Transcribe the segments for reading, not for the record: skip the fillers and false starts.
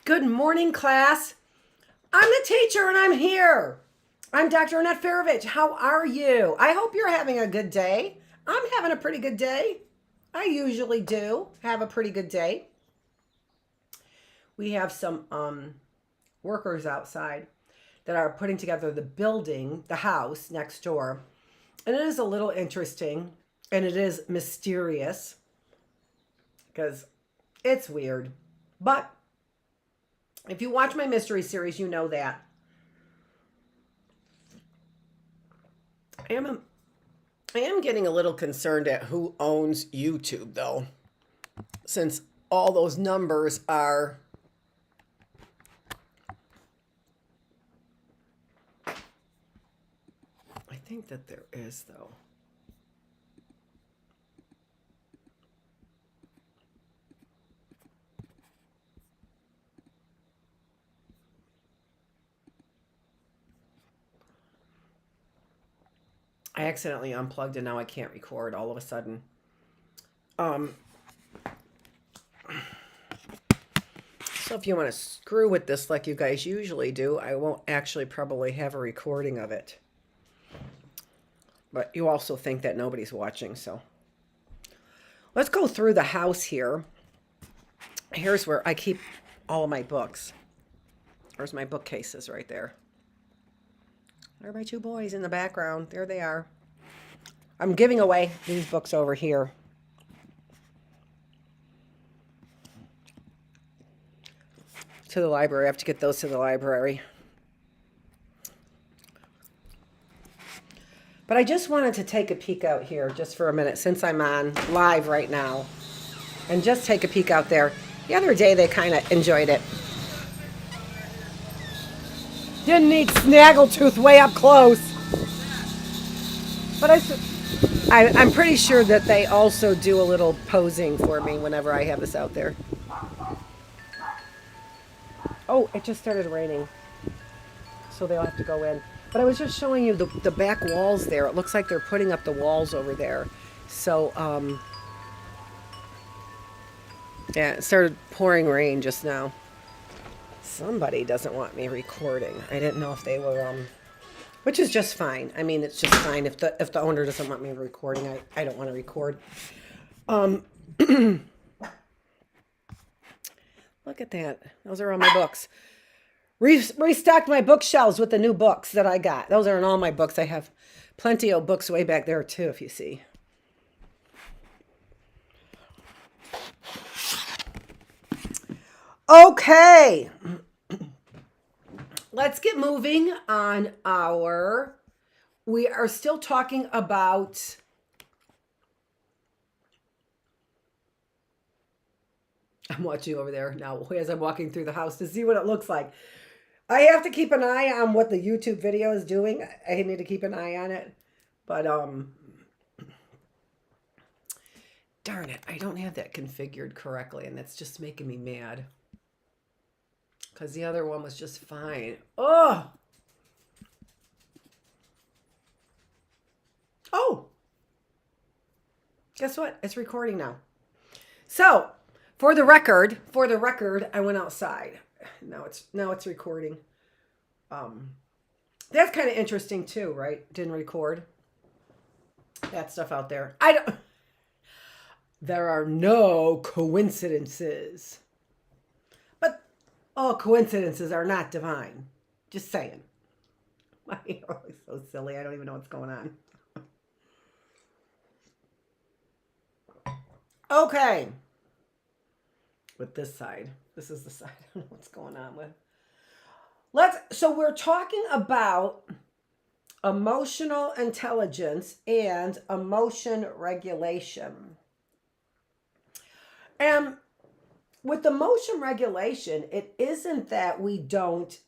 Good morning, class. I'm the teacher and I'm here. I'm Dr. Annette Feravich. How are you? I hope you're having a good day. I'm having a pretty good day. I usually do have a pretty good day. We have some workers outside that are putting together the building, the house next door. And it is a little interesting and it is mysterious because it's weird. But if you watch my mystery series, you know that. I am getting a little concerned at who owns YouTube, though, since all those numbers are I think that there is, though. I accidentally unplugged and now I can't record all of a sudden. So if you want to screw with this like you guys usually do, I won't actually probably have a recording of it. But you also think that nobody's watching, so. Let's go through the house here. Here's where I keep all of my books. There's my bookcases right there. There are my two boys in the background. There they are. I'm giving away these books over here. To the library. I have to get those to the library. But I just wanted to take a peek out here just for a minute since I'm on live right now. And just take a peek out there. The other day they kind of enjoyed it. Didn't need Snaggletooth way up close. But I'm pretty sure that they also do a little posing for me whenever I have this out there. Oh, it just started raining. So they'll have to go in. But I was just showing you the back walls there. It looks like they're putting up the walls over there. So, yeah, it started pouring rain just now. Somebody doesn't want me recording. I didn't know if they were, which is just fine. I mean, it's just fine. If the owner doesn't want me recording, I don't want to record. Look at that. Those are all my books. Restocked my bookshelves with the new books that I got. Those aren't all my books. I have plenty of books way back there too, if you see. Okay. Let's get moving on we are still talking about I'm watching over there now as I'm walking through the house to see what it looks like. I have to keep an eye on what the YouTube video is doing. I need to keep an eye on it. But, darn it, I don't have that configured correctly, and that's just making me mad. Because the other one was just fine. Oh! Oh! Guess what? It's recording now. So, for the record, I went outside. Now it's recording. That's kind of interesting too, right? Didn't record that stuff out there. There are no coincidences. But all coincidences are not divine. Just saying. My hair looks so silly. I don't even know what's going on. Okay. With this side. This is the side I don't know what's going on with. So we're talking about emotional intelligence and emotion regulation. And with emotion regulation, it isn't that we don't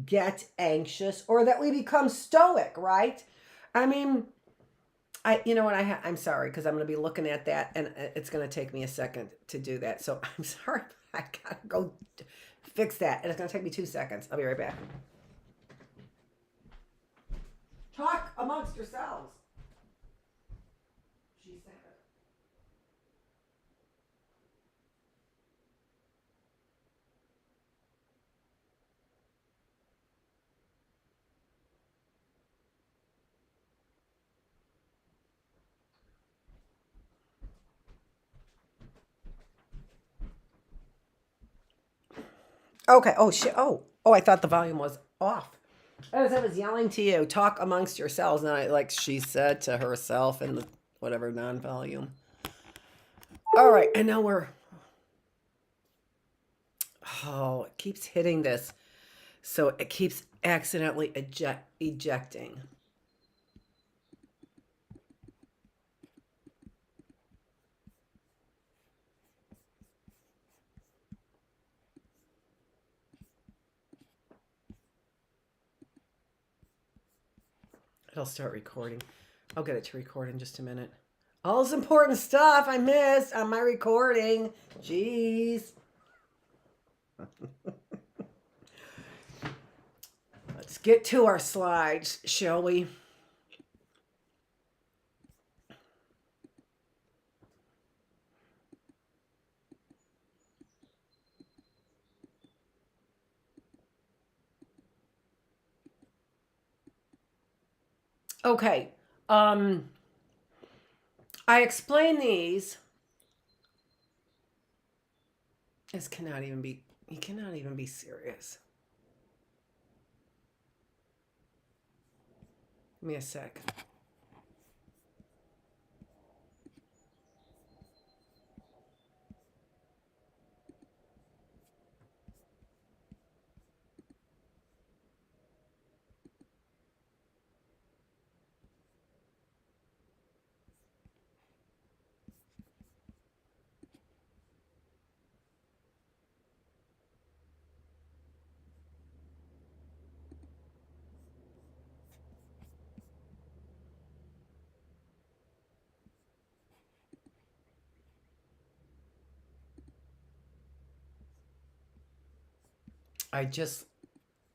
get anxious or that we become stoic, right? I mean, you know what, I'm sorry, because I'm going to be looking at that, and it's going to take me a second to do that. So I'm sorry, I got to go fix that, and it's going to take me 2 seconds. I'll be right back. Talk amongst yourselves. She said it. Okay. Oh shit. Oh, I thought the volume was off. As I was yelling to you, talk amongst yourselves, and I like she said to herself in the whatever non-volume. All right, and now we're. Oh, it keeps hitting this, so it keeps accidentally ejecting. It'll start recording. I'll get it to record in just a minute. All this important stuff I missed on my recording. Jeez. Let's get to our slides, shall we? Okay. I explain these. This cannot even be, you cannot even be serious. Give me a sec.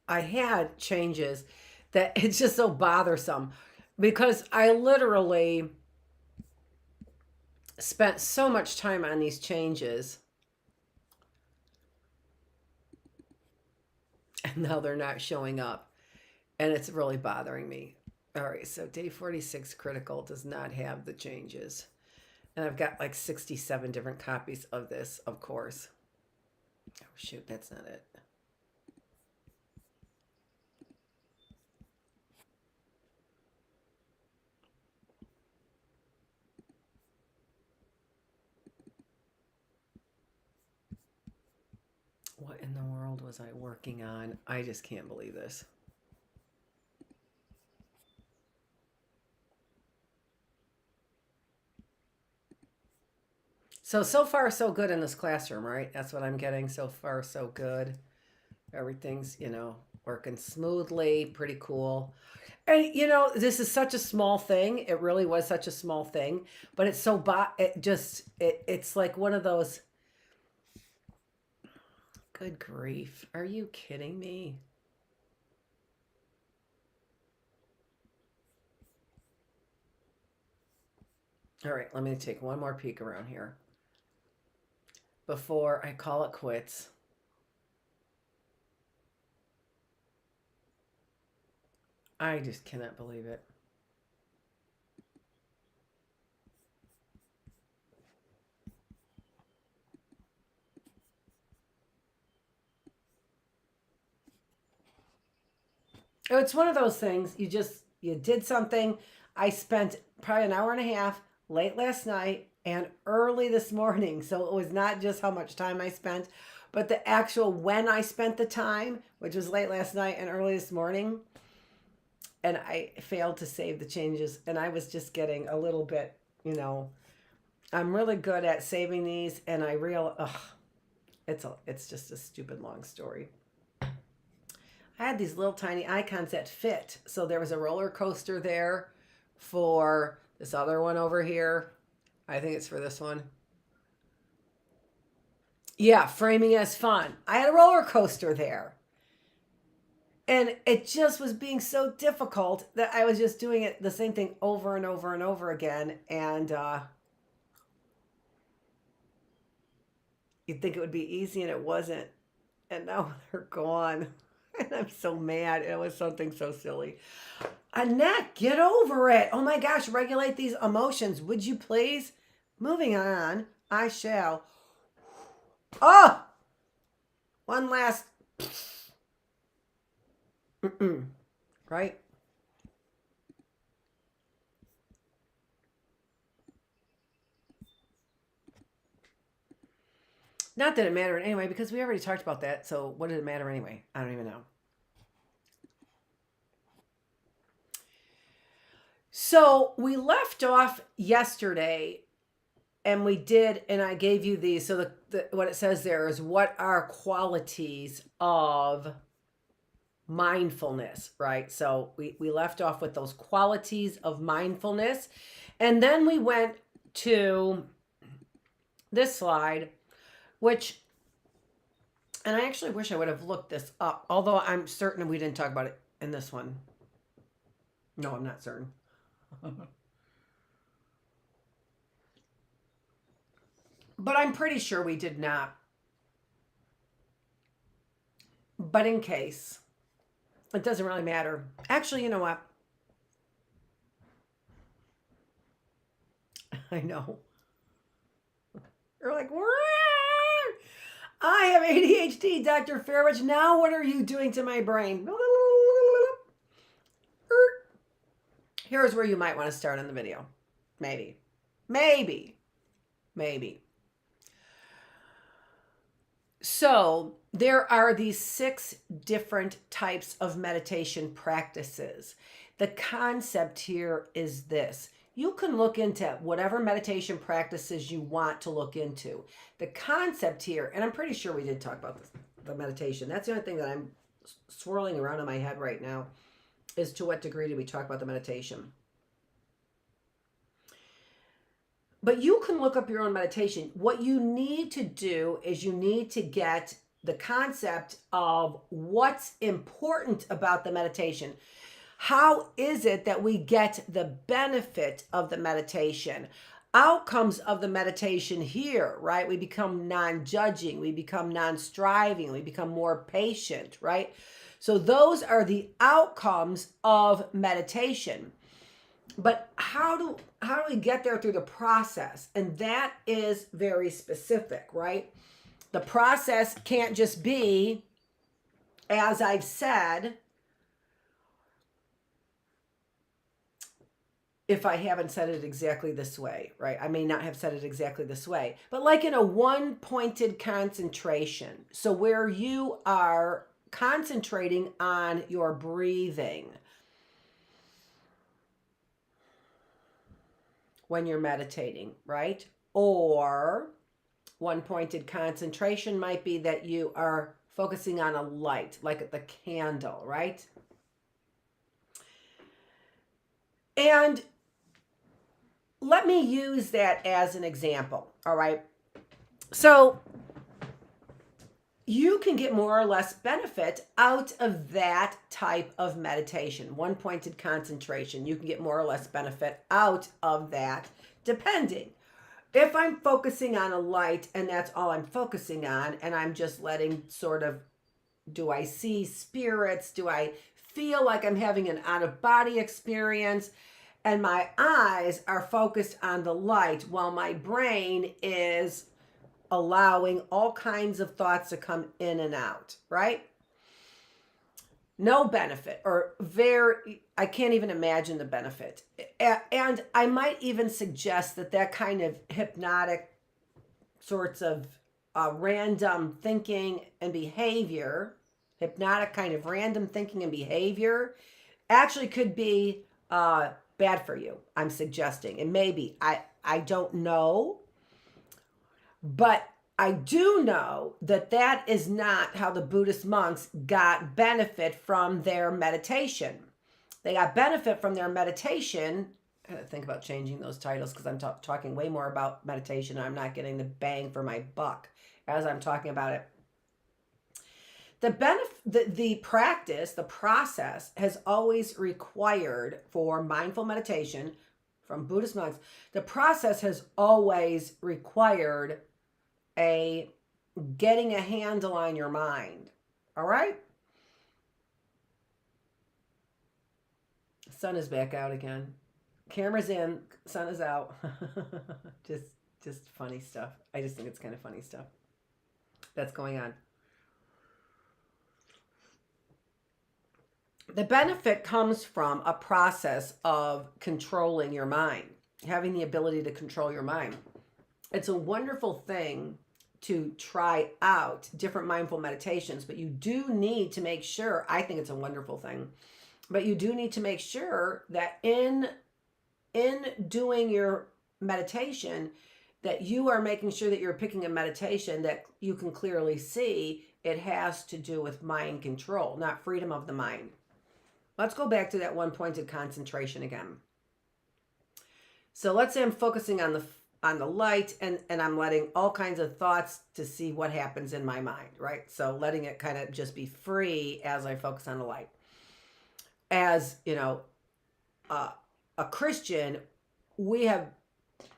I had changes that it's just so bothersome because I literally spent so much time on these changes and now they're not showing up and it's really bothering me. All right, so day 46 critical does not have the changes. And I've got like 67 different copies of this, of course. Oh, shoot, that's not it. What in the world was I working on? I just can't believe this. So far, so good in this classroom, right? That's what I'm getting. So far, so good. Everything's, working smoothly, pretty cool. And, this is such a small thing. It really was such a small thing, but it's so, it's like one of those, good grief. Are you kidding me? All right, let me take one more peek around here before I call it quits. I just cannot believe it. It's one of those things you did something. I spent probably an hour and a half late last night and early this morning. So it was not just how much time I spent, but the actual when I spent the time, which was late last night and early this morning. And I failed to save the changes. And I was just getting a little bit, I'm really good at saving these. And I it's just a stupid long story. I had these little tiny icons that fit. So there was a roller coaster there for this other one over here. I think it's for this one. Yeah, framing as fun. I had a roller coaster there. And it just was being so difficult that I was just doing the same thing over and over and over again. And you'd think it would be easy, and it wasn't. And now they're gone. And I'm so mad. It was something so silly. Annette, get over it. Oh my gosh, regulate these emotions. Would you please? Moving on, I shall. Oh! One last Right? Not that it mattered anyway, because we already talked about that. So what did it matter anyway? I don't even know. So we left off yesterday and we did, and I gave you these. So what it says there is, what are qualities of mindfulness, right? So we left off with those qualities of mindfulness. And then we went to this slide, which, and I actually wish I would have looked this up, although I'm certain we didn't talk about it in this one. No, I'm not certain. But I'm pretty sure we did not. But in case, it doesn't really matter. Actually, you know what? I know. You're like, "Wah! I have ADHD, Dr. Feravich. Now what are you doing to my brain?" Here's where you might want to start on the video. Maybe. So there are these 6 different types of meditation practices. The concept here is this. You can look into whatever meditation practices you want to look into. The concept here, and I'm pretty sure we did talk about the meditation. That's the only thing that I'm swirling around in my head right now, is to what degree did we talk about the meditation? But you can look up your own meditation. What you need to do is you need to get the concept of what's important about the meditation. How is it that we get the benefit of the meditation? Outcomes of the meditation here, right? We become non-judging, we become non-striving, we become more patient, right? So those are the outcomes of meditation. But how do we get there through the process? And that is very specific, right? The process can't just be, as I've said, if I haven't said it exactly this way, right? I may not have said it exactly this way, but like in a one-pointed concentration. So where you are concentrating on your breathing when you're meditating, right? Or one-pointed concentration might be that you are focusing on a light, like the candle, right? And let me use that as an example, all right? So you can get more or less benefit out of that type of meditation, one-pointed concentration. You can get more or less benefit out of that, depending. If I'm focusing on a light and that's all I'm focusing on, and I'm just letting sort of, do I see spirits? Do I feel like I'm having an out-of-body experience? And my eyes are focused on the light while my brain is allowing all kinds of thoughts to come in and out, right? No benefit, or I can't even imagine the benefit. And I might even suggest that kind of hypnotic sorts of random thinking and behavior, hypnotic kind of random thinking and behavior, actually could be bad for you, I'm suggesting. And maybe, I don't know, but I do know that is not how the Buddhist monks got benefit from their meditation. They got benefit from their meditation. I gotta think about changing those titles, because I'm talking way more about meditation. I'm not getting the bang for my buck as I'm talking about it. The practice, the process has always required, for mindful meditation from Buddhist monks, the process has always required getting a handle on your mind. All right? Sun is back out again. Camera's in, sun is out. just funny stuff. I just think it's kind of funny stuff that's going on. The benefit comes from a process of controlling your mind, having the ability to control your mind. It's a wonderful thing to try out different mindful meditations, but you do need to make sure, I think it's a wonderful thing, but you do need to make sure that in doing your meditation, that you are making sure that you're picking a meditation that you can clearly see it has to do with mind control, not freedom of the mind. Let's go back to that one pointed concentration again. So let's say I'm focusing on the light, and I'm letting all kinds of thoughts to see what happens in my mind, right? So letting it kind of just be free as I focus on the light. As you know, a Christian, we have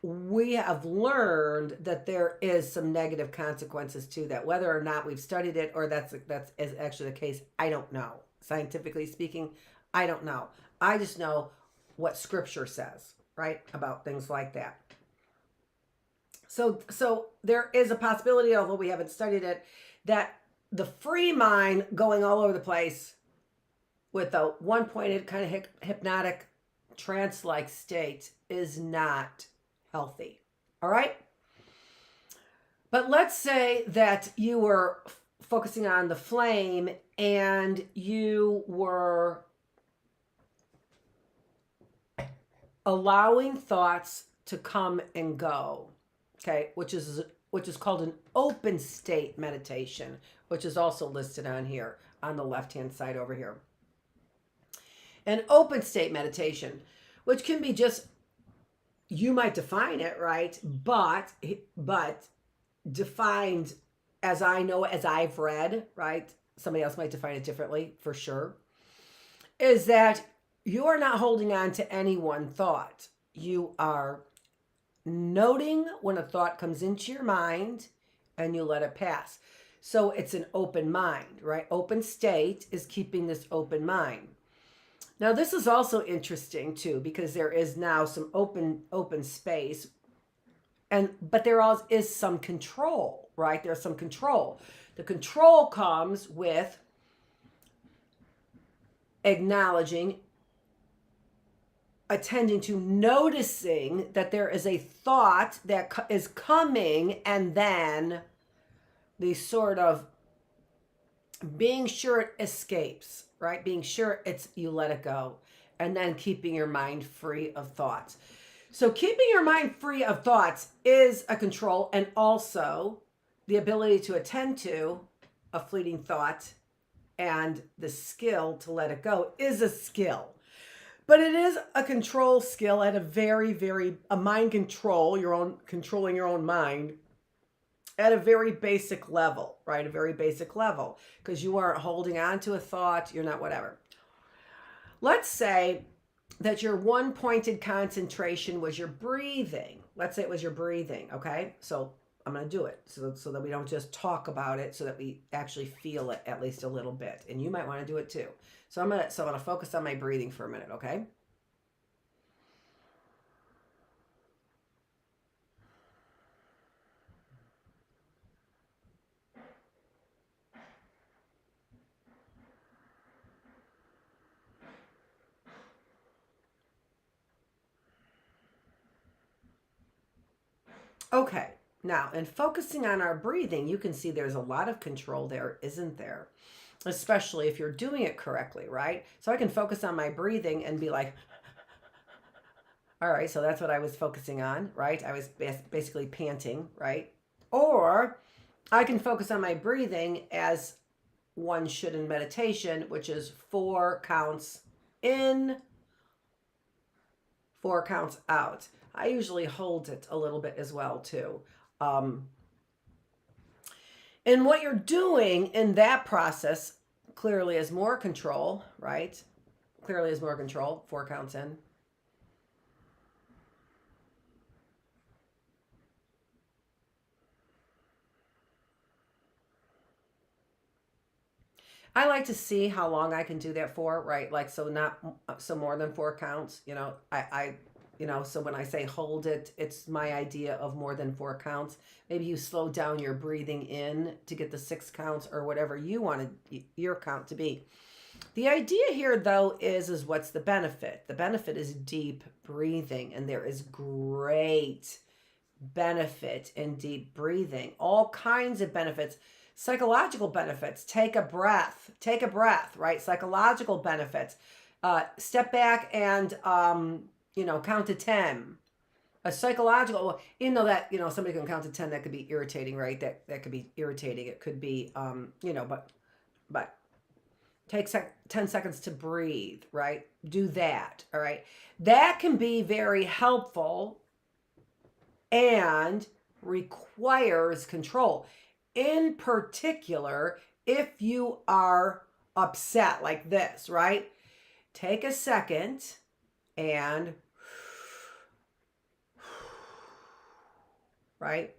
learned that there is some negative consequences to that. Whether or not we've studied it, or that's is actually the case, I don't know. Scientifically speaking, I don't know. I just know what Scripture says, right, about things like that. So there is a possibility, although we haven't studied it, that the free mind going all over the place with a one-pointed kind of hypnotic trance-like state is not healthy. All right? But let's say that you were focusing on the flame and you were allowing thoughts to come and go. Okay, which is called an open state meditation, which is also listed on here on the left-hand side over here. An open state meditation, which can be just, you might define it, right? But defined as I know, as I've read, right? Somebody else might define it differently, for sure. Is that you are not holding on to any one thought. You are noting when a thought comes into your mind and you let it pass. So it's an open mind, right? Open state is keeping this open mind. Now this is also interesting too, because there is now some open space, but there also is some control, right? There's some control. The control comes with acknowledging, attending to, noticing that there is a thought that is coming, and then the sort of being sure it escapes, right? Being sure you let it go, and then keeping your mind free of thoughts. So keeping your mind free of thoughts is a control, and also the ability to attend to a fleeting thought and the skill to let it go is a skill. But it is a control skill at a mind control, controlling your own mind at a very basic level, right? A very basic level, because you aren't holding on to a thought, you're not whatever. Let's say that your one pointed concentration was your breathing. Let's say it was your breathing, okay? So I'm going to do it so that we don't just talk about it, so that we actually feel it at least a little bit. And you might want to do it too. So I'm going to focus on my breathing for a minute, okay? Okay, now in focusing on our breathing, you can see there's a lot of control there, isn't there? Especially if you're doing it correctly, right? So I can focus on my breathing and be like, all right, so that's what I was focusing on, right? I was basically panting, right? Or I can focus on my breathing as one should in meditation, which is 4 counts in, 4 counts out. I usually hold it a little bit as well too. And what you're doing in that process clearly is more control, right? Clearly is more control, 4 counts in. I like to see how long I can do that for, right? Like, so more than 4 counts, so when I say hold it, it's my idea of more than 4 counts. Maybe you slow down your breathing in to get the 6 counts, or whatever you wanted your count to be. The idea here, though, is what's the benefit? The benefit is deep breathing, and there is great benefit in deep breathing. All kinds of benefits, psychological benefits. Take a breath, right? Psychological benefits. Step back and, count to 10. A psychological, that, somebody can count to 10, that could be irritating, right? That could be irritating. It could be, but take 10 seconds to breathe, right? Do that, all right? That can be very helpful and requires control. In particular, if you are upset like this, right? Take a second and, right?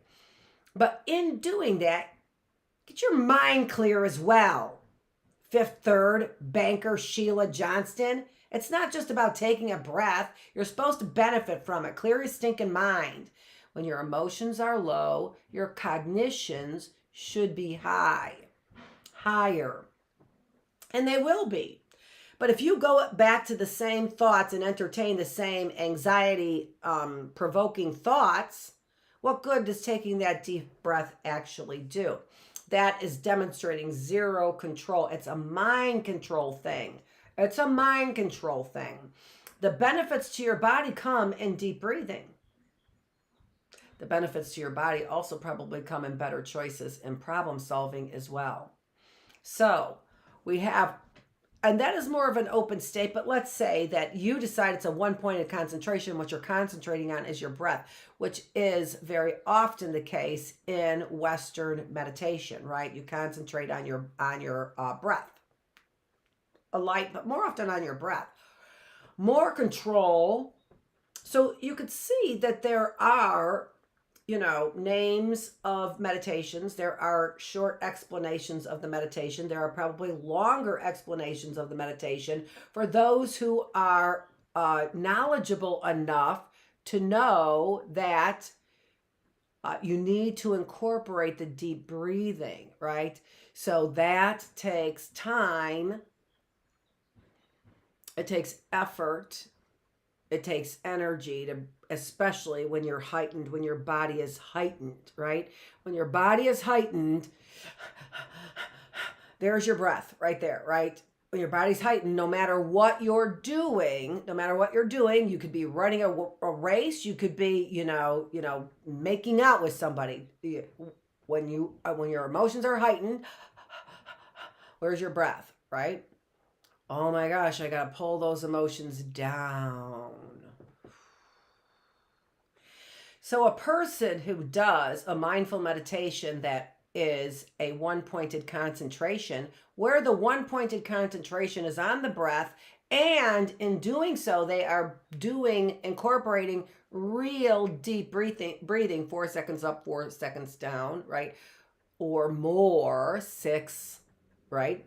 But in doing that, get your mind clear as well. Fifth Third banker Sheila Johnston. It's not just about taking a breath. You're supposed to benefit from it. Clear your stinking mind. When your emotions are low, your cognitions should be higher. And they will be. But if you go back to the same thoughts and entertain the same anxiety provoking thoughts, what good does taking that deep breath actually do? That is demonstrating zero control. It's a mind control thing. The benefits to your body come in deep breathing. The benefits to your body also probably come in better choices in problem solving as well. So we have, and that is more of an open state, but let's say that you decide it's a one-pointed concentration. What you're concentrating on is your breath, which is very often the case in Western meditation, right? You concentrate on your breath. But more often on your breath. More control. So you could see that there are, names of meditations. There are short explanations of the meditation. There are probably longer explanations of the meditation for those who are knowledgeable enough to know that you need to incorporate the deep breathing, right? So that takes time. It takes effort. It takes energy to, especially when you're heightened, when your body is heightened, right? When your body is heightened, there's your breath right there, right? When your body's heightened, no matter what you're doing, you could be running a race, you could be, making out with somebody. When your emotions are heightened, where's your breath, right? Oh my gosh, I got to pull those emotions down. So a person who does a mindful meditation that is a one-pointed concentration, where the one-pointed concentration is on the breath, and in doing so, they are incorporating real deep breathing, 4 seconds up, 4 seconds down, right? Or more, 6, right?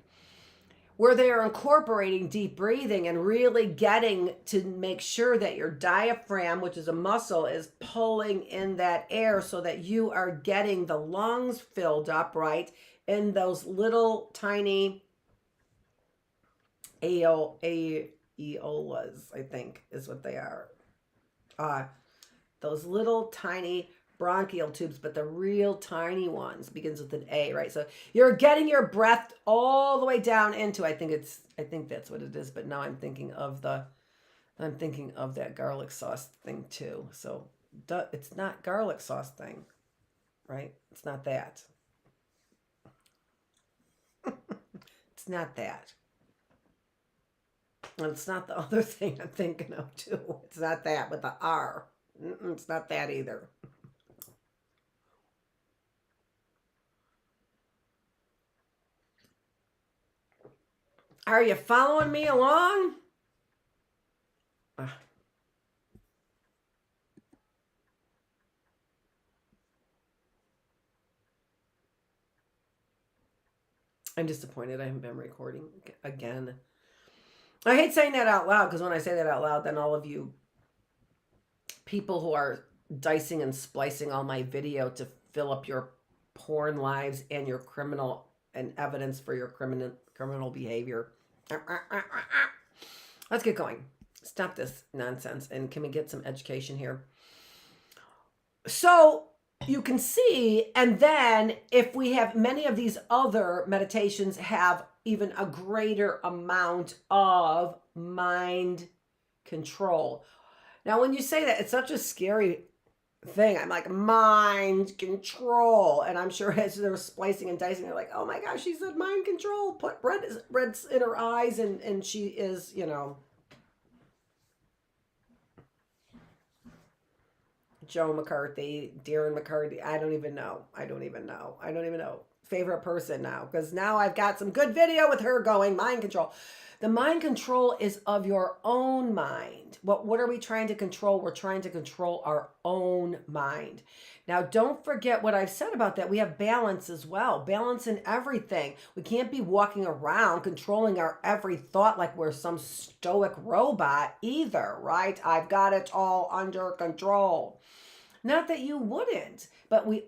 Where they are incorporating deep breathing and really getting to make sure that your diaphragm, which is a muscle, is pulling in that air so that you are getting the lungs filled up, right? In those little tiny aeolas, I think is what they are. Those little tiny bronchial tubes, but the real tiny ones begins with an A, right? So you're getting your breath all the way down into, I think that's what it is, but now I'm thinking of that garlic sauce thing too. So it's not garlic sauce thing, right? It's not that. It's not that. And it's not the other thing I'm thinking of too. It's not that with the R. It's not that either. Are you following me along? I'm disappointed I haven't been recording again. I hate saying that out loud, because when I say that out loud, then all of you people who are dicing and splicing all my video to fill up your porn lives and your criminal and evidence for your criminal behavior, Let's get going. Stop this nonsense and can we get some education here? So you can see, and then if we have many of these other meditations have even a greater amount of mind control. Now, when you say that, it's such a scary thing. I'm like, mind control. And I'm sure as they're splicing and dicing, they're like, oh my gosh, she said mind control. Put red's in her eyes and she is, Joe McCarthy, Darren McCarthy. I don't even know. Favorite person now, because now I've got some good video with her going mind control. The mind control is of your own mind. What are we trying to control? We're trying to control our own mind. Now, don't forget what I've said about that. We have balance as well. Balance in everything. We can't be walking around controlling our every thought like we're some stoic robot either, right? I've got it all under control. Not that you wouldn't, but we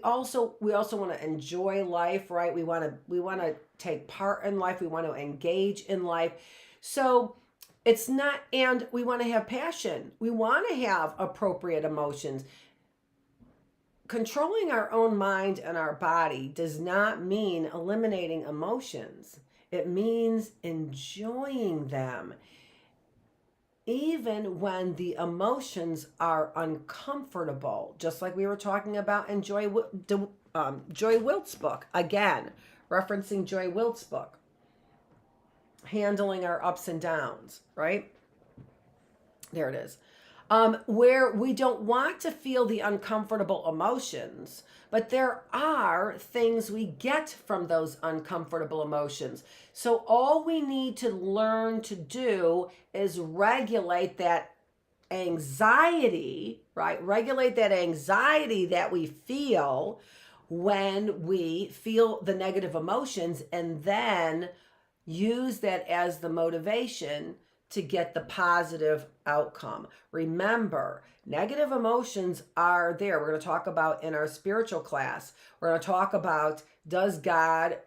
also want to enjoy life, right? We want to take part in life. We want to engage in life. So it's not, and we want to have passion. We want to have appropriate emotions. Controlling our own mind and our body does not mean eliminating emotions. It means enjoying them, even when the emotions are uncomfortable, just like we were talking about in Joy Wilt's book. Again, referencing Joy Wilt's book, handling our ups and downs, right? There it is. Where we don't want to feel the uncomfortable emotions, but there are things we get from those uncomfortable emotions. So all we need to learn to do is regulate that anxiety, right? Regulate that anxiety that we feel when we feel the negative emotions, and then use that as the motivation to get the positive outcome. Remember, negative emotions are there. We're going to talk about in our spiritual class. We're going to talk about, does God,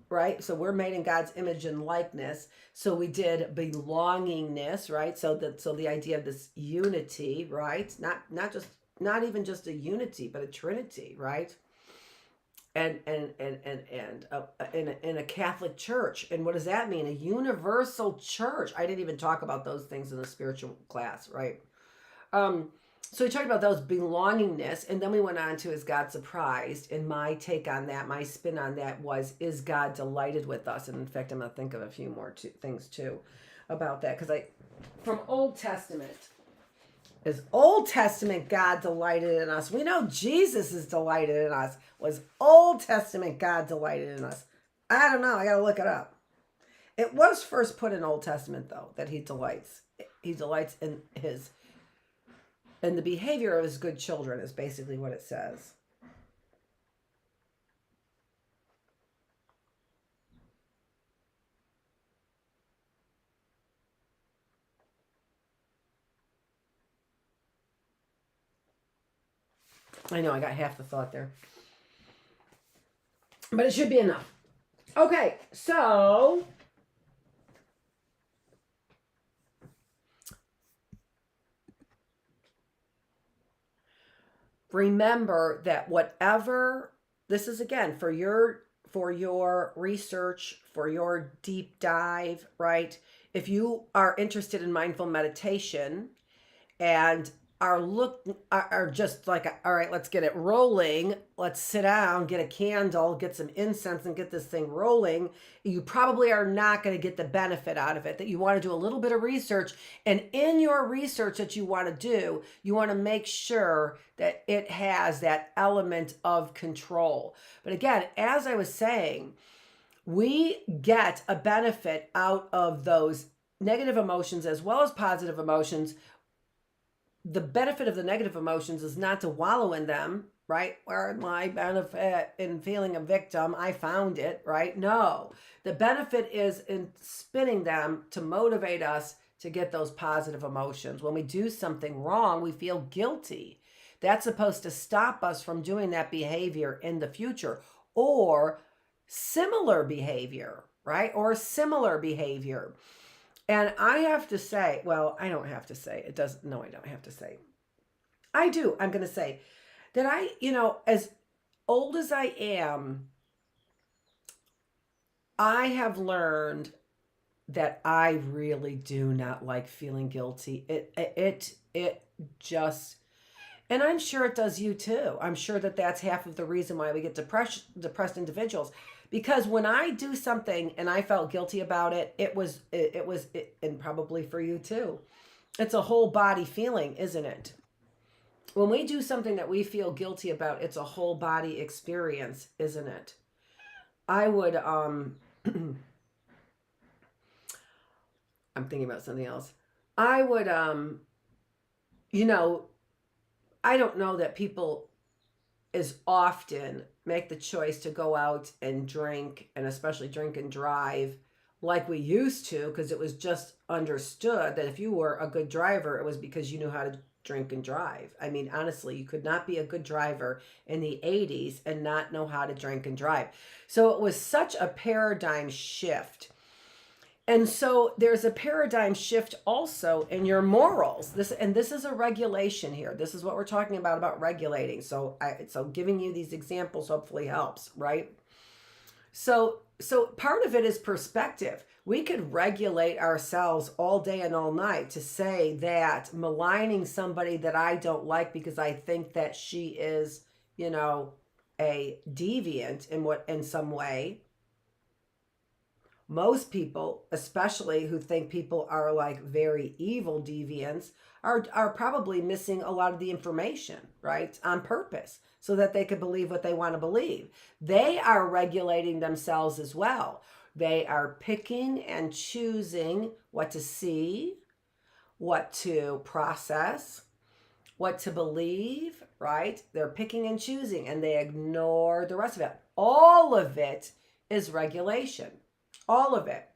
right? So we're made in God's image and likeness. So we did belongingness, right? So the idea of this unity, right? Not even just a unity, but a trinity, right? And in a Catholic church. And what does that mean? A universal church. I didn't even talk about those things in the spiritual class, right? So we talked about those belongingness, and then we went on to, is God surprised? And my take on that, my spin on that was, is God delighted with us? And in fact, I'm going to think of a few more things too about that, because from Old Testament, is Old Testament God delighted in us? We know Jesus is delighted in us. Was Old Testament God delighted in us? I don't know. I got to look it up. It was first put in Old Testament, though, that he delights. He delights in the behavior of his good children is basically what it says. I know I got half the thought there, but it should be enough. Okay, so remember that whatever, this is again for your research, for your deep dive, right? If you are interested in mindful meditation and are just like, all right, let's get it rolling. Let's sit down, get a candle, get some incense, and get this thing rolling. You probably are not going to get the benefit out of it. That you want to do a little bit of research, and in your research that you want to do, you want to make sure that it has that element of control. But again, as I was saying, we get a benefit out of those negative emotions as well as positive emotions. The benefit of the negative emotions is not to wallow in them, right? Where my benefit in feeling a victim, I found it, right? No, the benefit is in spinning them to motivate us to get those positive emotions. When we do something wrong, we feel guilty. That's supposed to stop us from doing that behavior in the future or similar behavior, right? Or similar behavior. And I have to say, well, I don't have to say, it doesn't, no, I don't have to say. I do. I'm going to say that as old as I am, I have learned that I really do not like feeling guilty. It just, and I'm sure it does you too. I'm sure that that's half of the reason why we get depressed individuals, because when I do something and I felt guilty about it, and probably for you too. It's a whole body feeling, isn't it? When we do something that we feel guilty about, it's a whole body experience, isn't it? I would I'm thinking about something else. I would you know, I don't know that people as often make the choice to go out and drink, and especially drink and drive like we used to, because it was just understood that if you were a good driver, it was because you knew how to drink and drive. I mean, honestly, you could not be a good driver in the 80s and not know how to drink and drive. So it was such a paradigm shift. And so there's a paradigm shift also in your morals. This is a regulation here. This is what we're talking about regulating. So giving you these examples hopefully helps, right? So part of it is perspective. We could regulate ourselves all day and all night to say that maligning somebody that I don't like because I think that she is, a deviant in some way. Most people, especially who think people are like very evil deviants, are probably missing a lot of the information, right? On purpose, so that they could believe what they want to believe. They are regulating themselves as well. They are picking and choosing what to see, what to process, what to believe, right? They're picking and choosing, and they ignore the rest of it. All of it is regulation. All of it.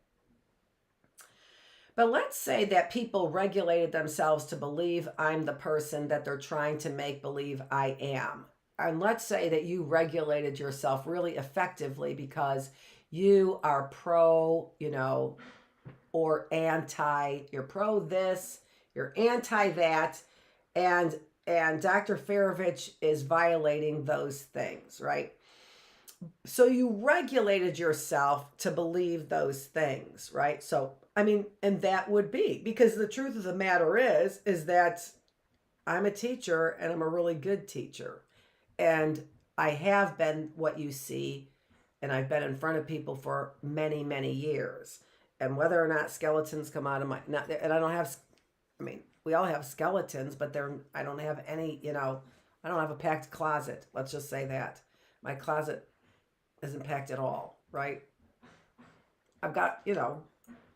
But let's say that people regulated themselves to believe I'm the person that they're trying to make believe I am. And let's say that you regulated yourself really effectively because you are pro, or anti. You're pro this, you're anti that, and Dr. Feravich is violating those things, right? So you regulated yourself to believe those things, right? So, and that would be, because the truth of the matter is that I'm a teacher and I'm a really good teacher. And I have been what you see, and I've been in front of people for many, many years. And whether or not skeletons come out of and I don't have, we all have skeletons, but I don't have any, I don't have a packed closet. Let's just say that. My closet isn't packed at all, right? I've got,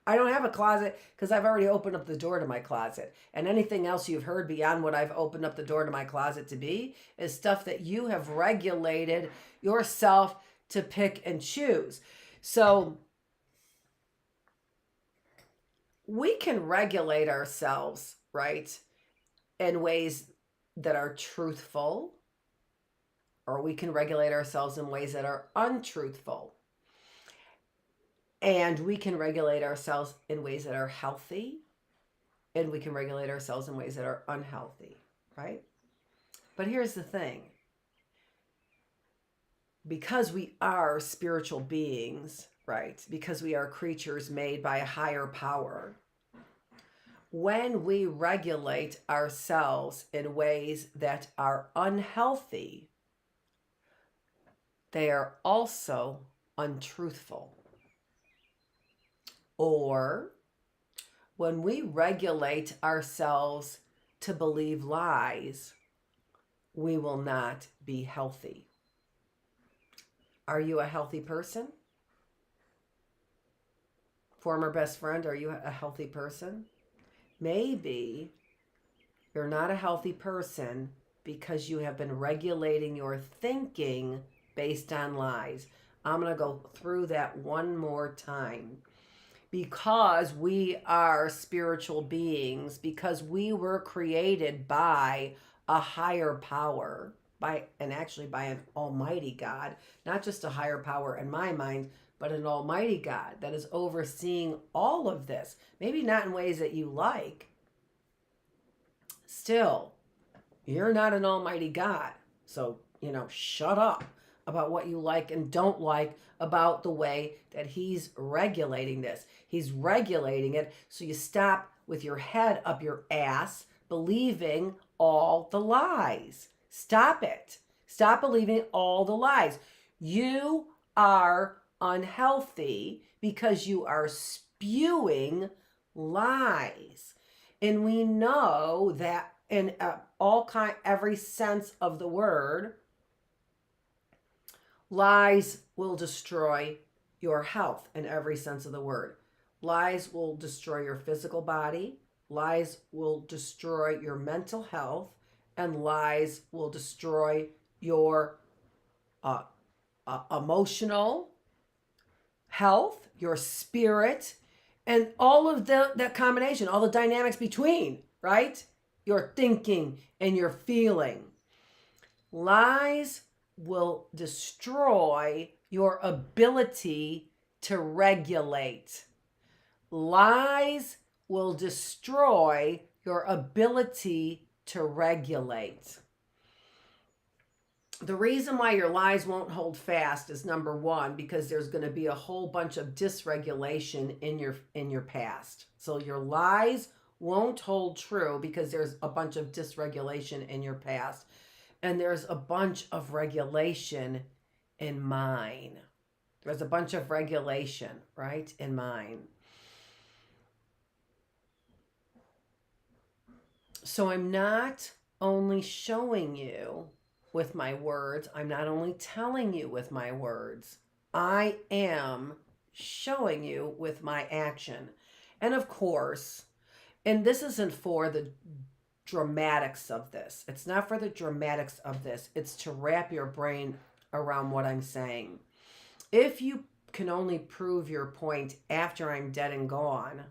I don't have a closet because I've already opened up the door to my closet. And anything else you've heard beyond what I've opened up the door to my closet to be is stuff that you have regulated yourself to pick and choose. So we can regulate ourselves, right, in ways that are truthful, or we can regulate ourselves in ways that are untruthful. And we can regulate ourselves in ways that are healthy, and we can regulate ourselves in ways that are unhealthy, right? But here's the thing. Because we are spiritual beings, right? Because we are creatures made by a higher power, when we regulate ourselves in ways that are unhealthy, they are also untruthful. Or when we regulate ourselves to believe lies, we will not be healthy. Are you a healthy person? Former best friend, are you a healthy person? Maybe you're not a healthy person because you have been regulating your thinking based on lies. I'm going to go through that one more time. Because we are spiritual beings, because we were created by a higher power, by an almighty God, not just a higher power in my mind, but an almighty God that is overseeing all of this. Maybe not in ways that you like. Still, you're not an almighty God. So, shut up about what you like and don't like about the way that he's regulating this. He's regulating it so you stop with your head up your ass believing all the lies. Stop it. Stop believing all the lies. You are unhealthy because you are spewing lies. And we know that in every sense of the word, lies will destroy your health in every sense of the word. Lies will destroy your physical body. Lies will destroy your mental health. And lies will destroy your emotional health, your spirit, and all of that combination, all the dynamics between, right? Your thinking and your feeling. Lies will destroy your ability to regulate. Lies will destroy your ability to regulate. The reason why your lies won't hold fast is number one, because there's going to be a whole bunch of dysregulation in your past. So your lies won't hold true because there's a bunch of dysregulation in your past. And there's a bunch of regulation in mine. There's a bunch of regulation, right, in mine. So I'm not only showing you with my words, I'm not only telling you with my words, I am showing you with my action. And of course, and this isn't for the dramatics of this. It's not for the dramatics of this. It's to wrap your brain around what I'm saying. If you can only prove your point after I'm dead and gone,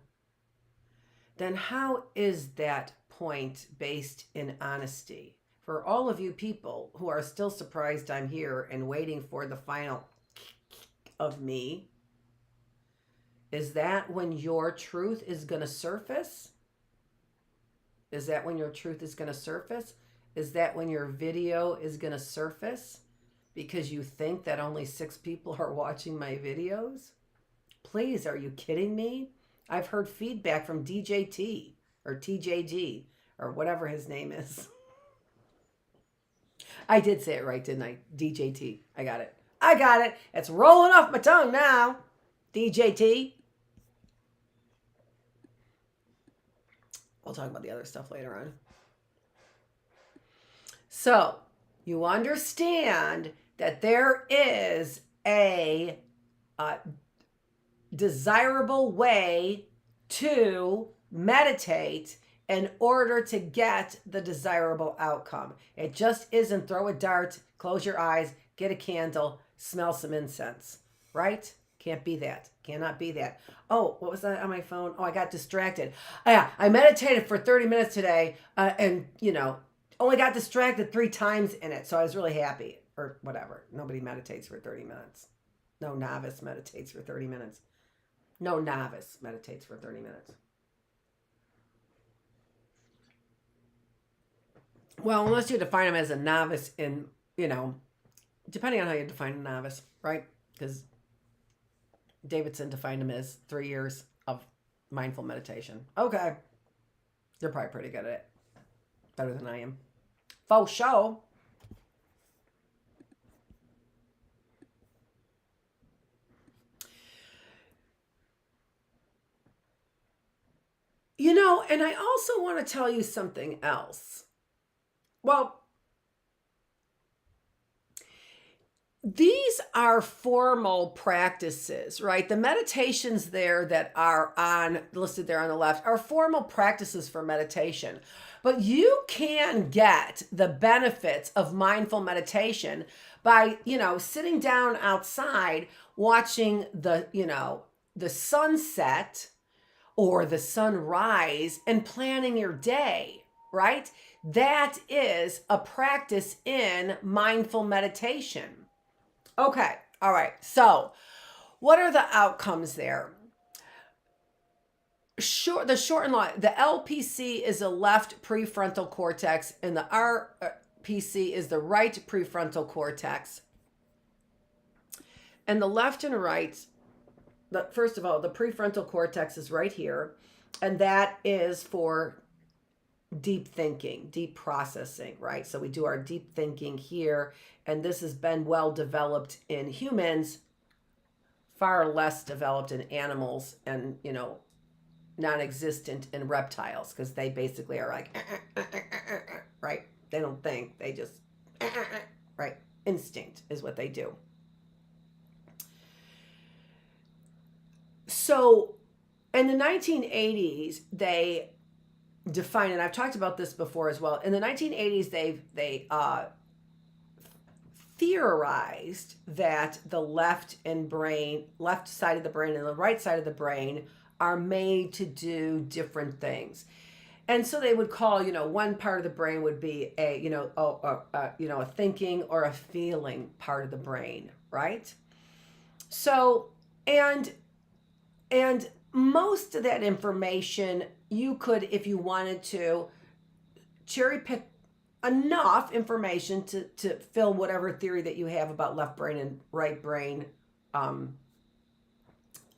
then how is that point based in honesty? For all of you people who are still surprised I'm here and waiting for the final of me, is that when your truth is going to surface? Is that when your truth is going to surface? Is that when your video is going to surface? Because you think that only 6 people are watching my videos? Please, are you kidding me? I've heard feedback from DJT or TJG or whatever his name is. I did say it right, didn't I? DJT. I got it. It's rolling off my tongue now. DJT. We'll talk about the other stuff later on. So, you understand that there is a desirable way to meditate in order to get the desirable outcome. It just isn't throw a dart, close your eyes, get a candle, smell some incense, right? Can't be that. Cannot be that. Oh, what was that on my phone? Oh, I got distracted. Yeah, I meditated for 30 minutes today and, only got distracted 3 times in it. So I was really happy or whatever. Nobody meditates for 30 minutes. No novice meditates for 30 minutes. No novice meditates for 30 minutes. Well, unless you define him as a novice in, depending on how you define a novice, right? Because Davidson defined him as 3 years of mindful meditation. Okay. You're probably pretty good at it. Better than I am. Faux show. And I also want to tell you something else. Well, these are formal practices, right? The meditations there that are listed there on the left are formal practices for meditation. But you can get the benefits of mindful meditation by, sitting down outside watching the sunset or the sunrise and planning your day, right? That is a practice in mindful meditation. Okay. All right. So what are the outcomes there? The short and long, the LPC is the left prefrontal cortex and the RPC is the right prefrontal cortex. And the left and right, first of all, the prefrontal cortex is right here, and that is for deep thinking, deep processing, right? So we do our deep thinking here, and this has been well developed in humans, far less developed in animals, and non-existent in reptiles, because they basically are like right, they don't think, they just right, instinct is what they do. So in the 1980s they define, and I've talked about this before as well, in the 1980s they theorized that the left side of the brain and the right side of the brain are made to do different things. And so they would call, one part of the brain would be a thinking or a feeling part of the brain, right? So, and most of that information you could, if you wanted to, cherry pick enough information to fill whatever theory that you have about left brain and right brain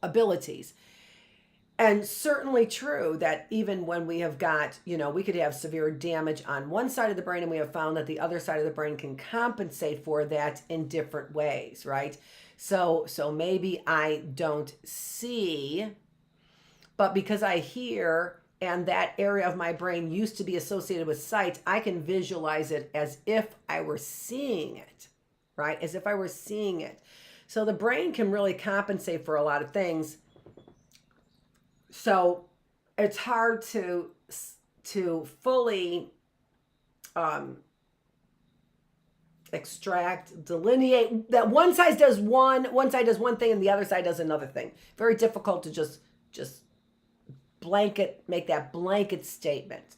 abilities. And certainly true that even when we have got, we could have severe damage on one side of the brain, and we have found that the other side of the brain can compensate for that in different ways, right? So maybe I don't see, but because I hear, and that area of my brain used to be associated with sight, I can visualize it as if I were seeing it, right? As if I were seeing it. So the brain can really compensate for a lot of things. So it's hard to fully extract, delineate that one side does one thing and the other side does another thing. Very difficult to just make that blanket statement.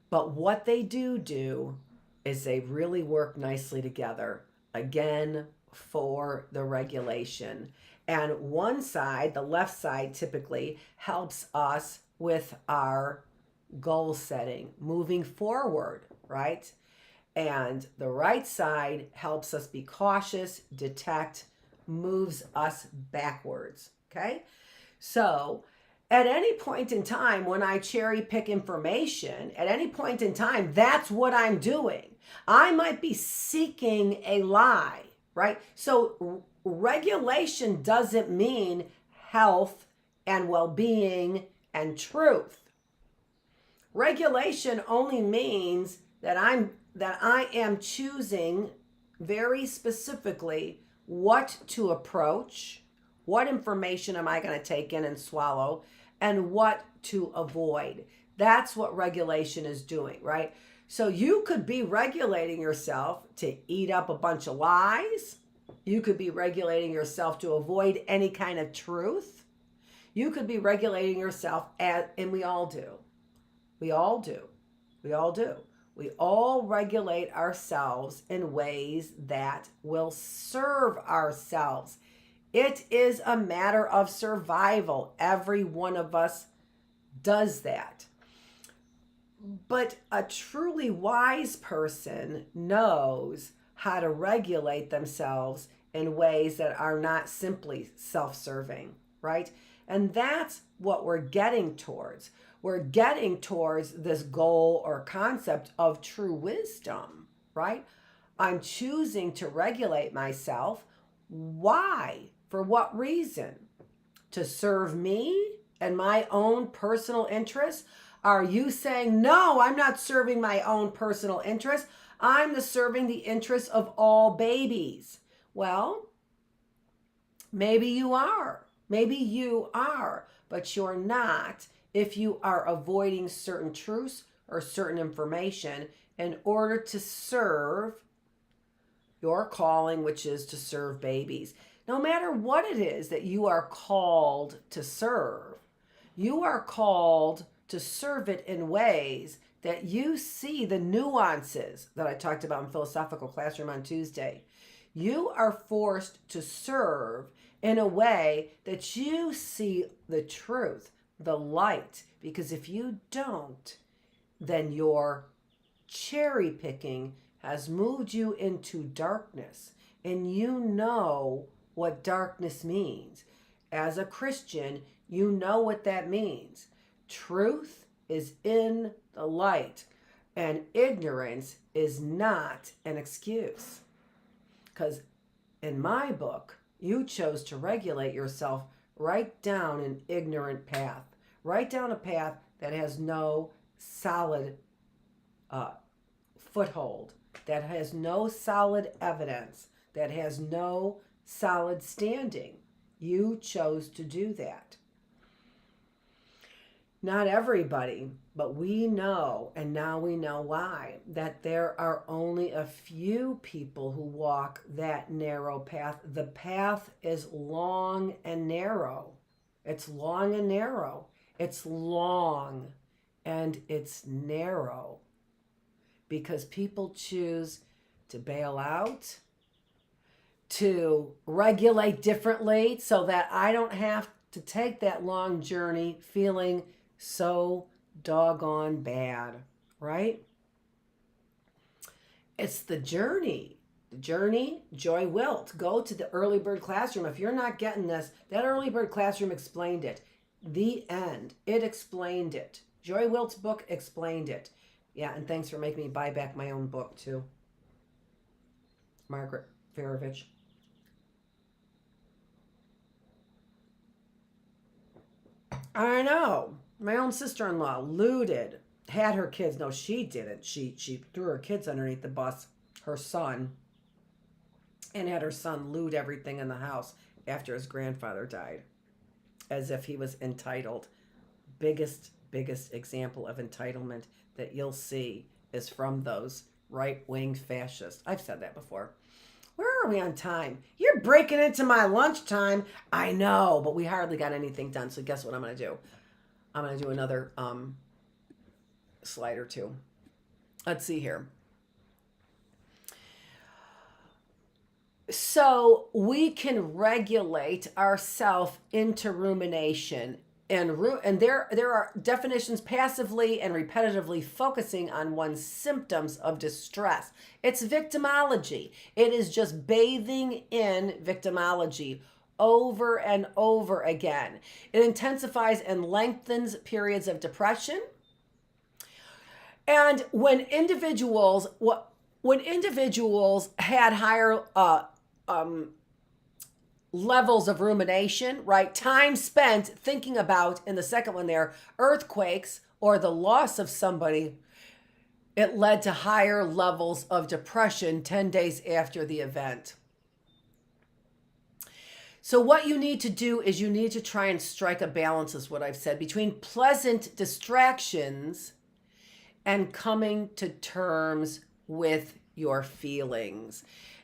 But what they do is they really work nicely together, again, for the regulation. And one side, the left side, typically helps us with our goal setting, moving forward, right? And the right side helps us be cautious, detect, moves us backwards, okay? So at any point in time, when I cherry pick information, at any point in time, that's what I'm doing. I might be seeking a lie, right? So regulation doesn't mean health and well-being and truth. Regulation only means that I am choosing very specifically what to approach, what information am I going to take in and swallow, and what to avoid. That's what regulation is doing, right? So you could be regulating yourself to eat up a bunch of lies. You could be regulating yourself to avoid any kind of truth. You could be regulating yourself, and we all do. We all do. We all do. We all regulate ourselves in ways that will serve ourselves. It is a matter of survival. Every one of us does that. But a truly wise person knows how to regulate themselves in ways that are not simply self-serving, right? And that's what we're getting towards. We're getting towards this goal or concept of true wisdom, right? I'm choosing to regulate myself. Why? For what reason? To serve me and my own personal interests? Are you saying, no, I'm not serving my own personal interests. I'm serving the interests of all babies. Well, maybe you are. Maybe you are, but you're not if you are avoiding certain truths or certain information in order to serve your calling, which is to serve babies. No matter what it is that you are called to serve, you are called to serve it in ways that you see the nuances that I talked about in Philosophical Classroom on Tuesday. You are forced to serve in a way that you see the truth, the light. Because if you don't, then your cherry picking has moved you into darkness. And you know what darkness means. As a Christian, you know what that means. Truth is in the light, and ignorance is not an excuse. Because in my book, you chose to regulate yourself right down an ignorant path, right down a path that has no solid foothold, that has no solid evidence, that has no solid standing. You chose to do that. Not everybody, but we know, and now we know why, that there are only a few people who walk that narrow path. The path is long and narrow. It's long and narrow. It's long and it's narrow because people choose to bail out, to regulate differently so that I don't have to take that long journey feeling so doggone bad, right? It's the journey. The journey, Joy Wilt. Go to the early bird classroom. If you're not getting this, that early bird classroom explained it. The end. It explained it. Joy Wilt's book explained it. Yeah, and thanks for making me buy back my own book too. Margaret Feravich. I know. My own sister-in-law looted, had her kids. No, she didn't. She threw her kids underneath the bus, her son, and had her son loot everything in the house after his grandfather died, as if he was entitled. Biggest example of entitlement that you'll see is from those right-wing fascists. I've said that before. Where are we on time? You're breaking into my lunchtime. I know, but we hardly got anything done. So guess what I'm going to do? I'm going to do another slide or two. Let's see here. So we can regulate ourselves into rumination. And there are definitions: passively and repetitively focusing on one's symptoms of distress. It's victimology. It is just bathing in victimology over and over again. It intensifies and lengthens periods of depression. And when individuals had higher levels of rumination, right? Time spent thinking about, in the second one there, earthquakes or the loss of somebody, it led to higher levels of depression 10 days after the event. So what you need to do is you need to try and strike a balance, is what I've said, between pleasant distractions and coming to terms with your feelings.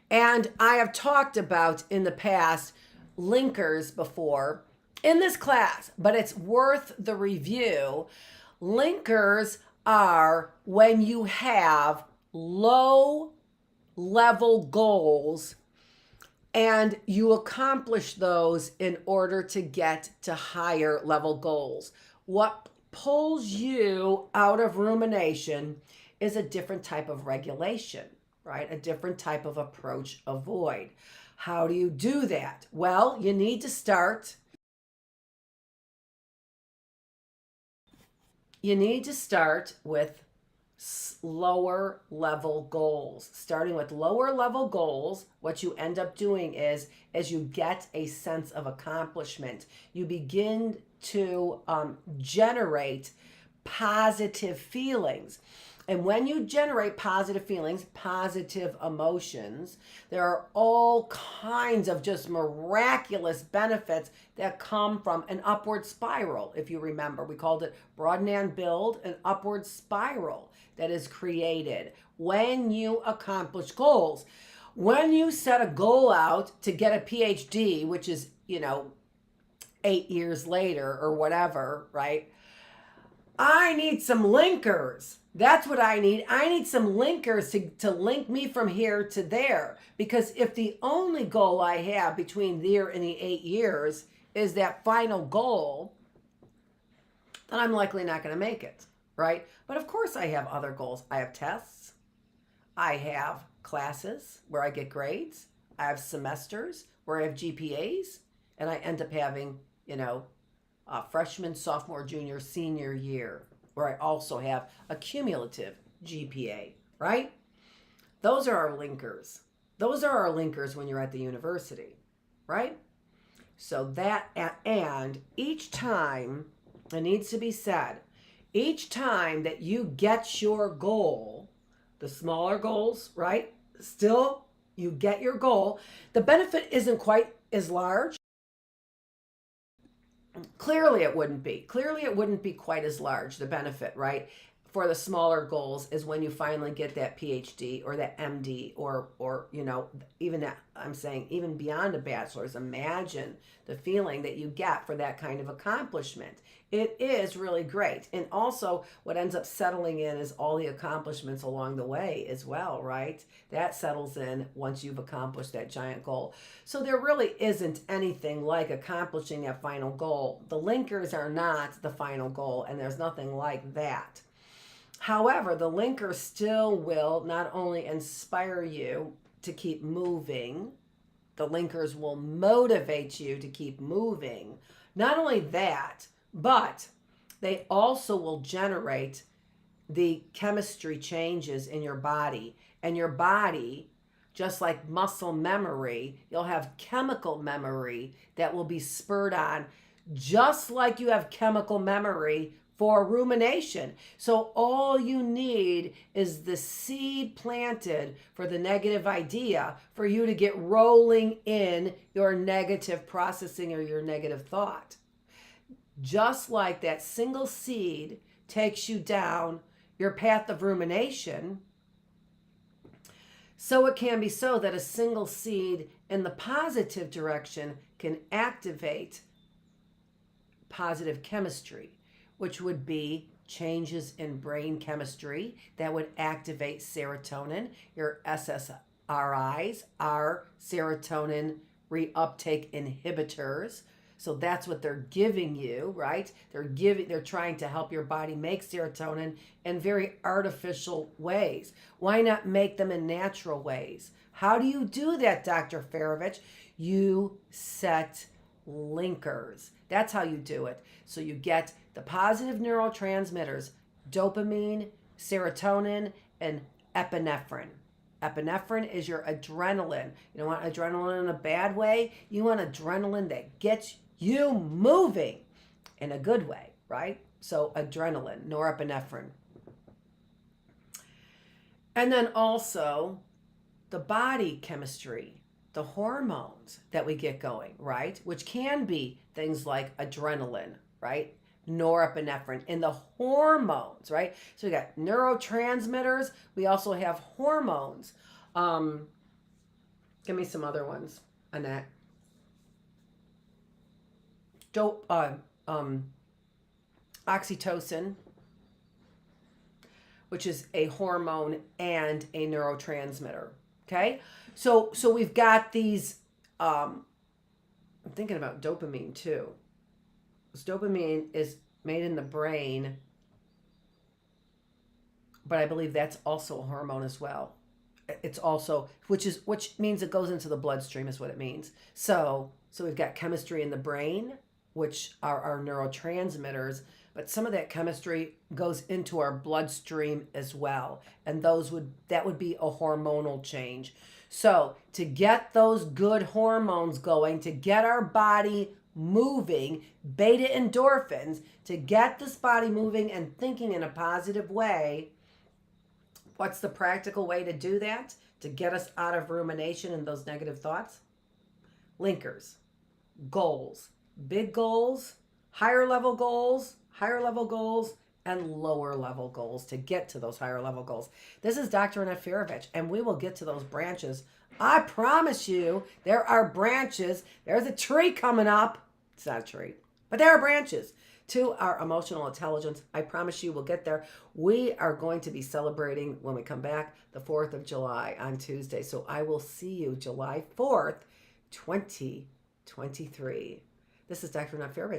And I have talked about in the past linkers before in this class, but it's worth the review. Linkers are when you have low level goals and you accomplish those in order to get to higher level goals. What pulls you out of rumination is a different type of regulation, right? A different type of approach, avoid. How do you do that? Well, you need to start. You need to start with lower level goals. Starting with lower level goals, what you end up doing is, as you get a sense of accomplishment, you begin to generate positive feelings. And when you generate positive feelings, positive emotions, there are all kinds of just miraculous benefits that come from an upward spiral. If you remember, we called it broaden and build, an upward spiral that is created when you accomplish goals. When you set a goal out to get a PhD, which is, 8 years later or whatever, right? I need some linkers. That's what I need. I need some linkers to link me from here to there. Because if the only goal I have between there and the 8 years is that final goal, then I'm likely not going to make it, right? But of course, I have other goals. I have tests, I have classes where I get grades, I have semesters where I have GPAs, and I end up having, freshman, sophomore, junior, senior year, where I also have a cumulative GPA, right? Those are our linkers. Those are our linkers when you're at the university, right? So that, and each time, it needs to be said, each time that you get your goal, the smaller goals, right? Still, you get your goal. The benefit isn't quite as large. Clearly it wouldn't be. Clearly it wouldn't be quite as large, the benefit, right? For the smaller goals is when you finally get that PhD or that MD or even that, I'm saying even beyond a bachelor's. Imagine the feeling that you get for that kind of accomplishment. It is really great. And also what ends up settling in is all the accomplishments along the way as well, right? That settles in once you've accomplished that giant goal. So there really isn't anything like accomplishing that final goal. The linkers are not the final goal, and there's nothing like that. However, the linker still will not only inspire you to keep moving, the linkers will motivate you to keep moving. Not only that, but they also will generate the chemistry changes in your body. And your body, just like muscle memory, you'll have chemical memory that will be spurred on, just like you have chemical memory for rumination. So all you need is the seed planted for the negative idea for you to get rolling in your negative processing or your negative thought. Just like that single seed takes you down your path of rumination, so it can be so that a single seed in the positive direction can activate positive chemistry, which would be changes in brain chemistry that would activate serotonin. Your SSRIs are serotonin reuptake inhibitors. So that's what they're giving you, right? They're trying to help your body make serotonin in very artificial ways. Why not make them in natural ways? How do you do that, Dr. Feravich? You set linkers. That's how you do it. So you get the positive neurotransmitters, dopamine, serotonin, and epinephrine. Epinephrine is your adrenaline. You don't want adrenaline in a bad way. You want adrenaline that gets you moving in a good way, right? So adrenaline, norepinephrine. And then also the body chemistry, the hormones that we get going, right? Which can be things like adrenaline, right? Norepinephrine and the hormones, right? So we got neurotransmitters. We also have hormones. Give me some other ones, Annette. Oxytocin, which is a hormone and a neurotransmitter. Okay, so we've got these. I'm thinking about dopamine too. Dopamine is made in the brain, but I believe that's also a hormone as well. It's also, which means it goes into the bloodstream is what it means. So we've got chemistry in the brain, which are our neurotransmitters, but some of that chemistry goes into our bloodstream as well. And that would be a hormonal change. So to get those good hormones going, to get our body moving, beta endorphins, to get this body moving and thinking in a positive way, what's the practical way to do that? To get us out of rumination and those negative thoughts? Linkers, goals, big goals, higher level goals, and lower level goals to get to those higher level goals. This is Dr. Annette Feravich, and we will get to those branches. I promise you, there are branches. There's a tree coming up. It's not a tree, But there are branches to our emotional intelligence. I promise you we'll get there. We are going to be celebrating when we come back the 4th of July on Tuesday. So I will see you July 4th, 2023. This is Dr. Annette Feravich.